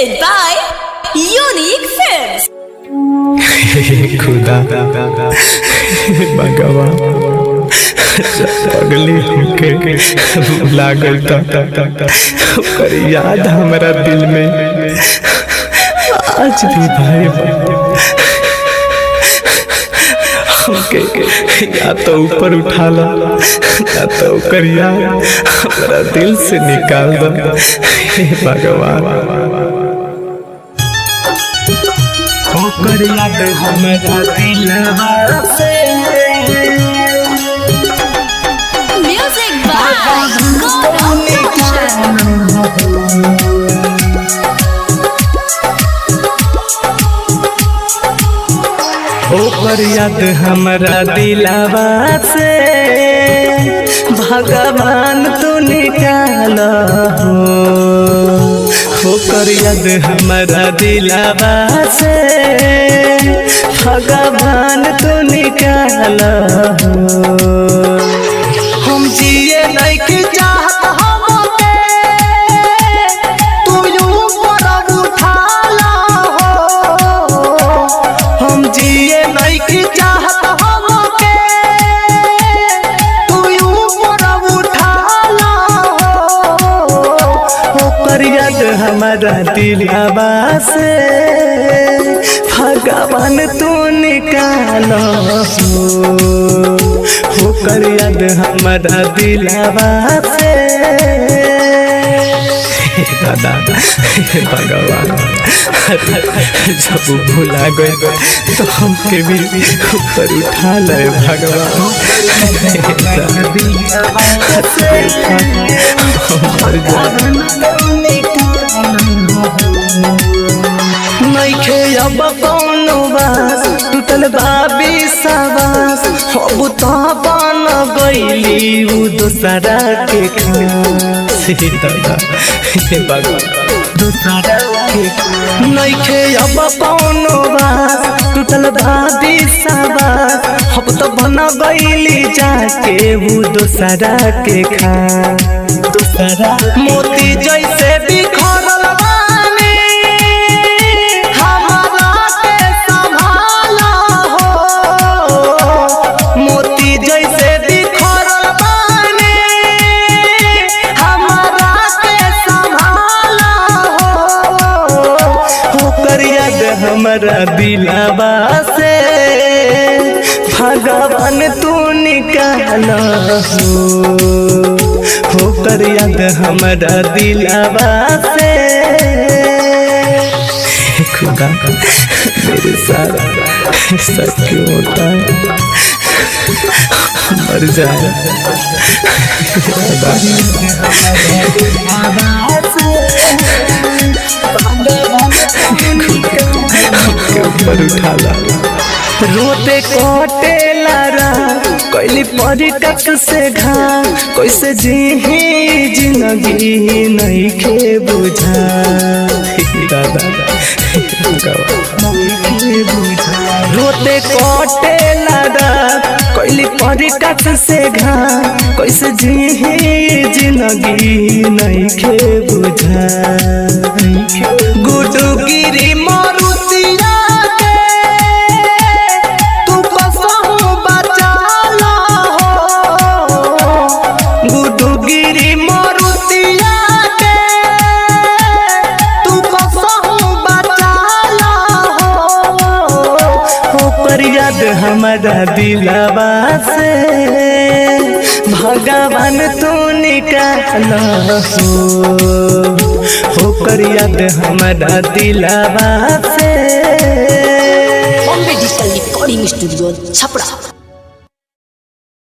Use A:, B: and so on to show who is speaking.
A: presented by Unique Films.
B: खुदा भगवान पगली होके लागल ओकर याद हमारा दिल में आज भी भाई हमके या तो ऊपर उठा ला या तो ओकर याद हमारा दिल से निकाल दो हे भगवान। ओकर याद हमारा दिलवा से
A: Music by Gaurav Roshan.
B: ओकर याद हमारा दिलवा से भगवान तू निकाल हो। ओकर याद हमारा दिलवा से भगवान तू निकाल हो। हम जिए नहीं चाहत हमके तू यूं पर उठाला हो। हम जिए नहीं चाहत हमके तू यूं पर उठाला हो। ओकर याद हमारा दिलवा से भगवान तू निकाल हो। ओकर याद हमारा दिलवा से दादा भगवान जब भुला गए तो हमके भी ऊपर उठा ले भगवान। नइखे अब कौनो बास टूटल बाबी सवास अब तो बन गईली उ दूसरा के खास दादा दूसरा के नइखे अब कौनो बास टूटल बाबी सवास अब तो बन गईली जाके उ दूसरा के खास दूसरा मोती जैसे बिखरल हमारा दिलवा से भगवान तू निकाल हो। होकर याद हमारा दिलवा से खुदा मेरे साथ ऐसा क्यों होता है मर जाए ऊपर उठा ला रोते कोटे लारा कैली परी टक से घा कैसे जी जिंदगी नहीं के बुझा दादा रोते कोटे लारा कैली परी टक से घा कैसे जी जिंदगी नहीं के बुझा गुडू गिरी मारुतिया याद हमारा दिलवा से भगवान तू निकाल हो। होकर याद हमारा दिलवा से
A: Bombay Digital Recording Studio, Chapra.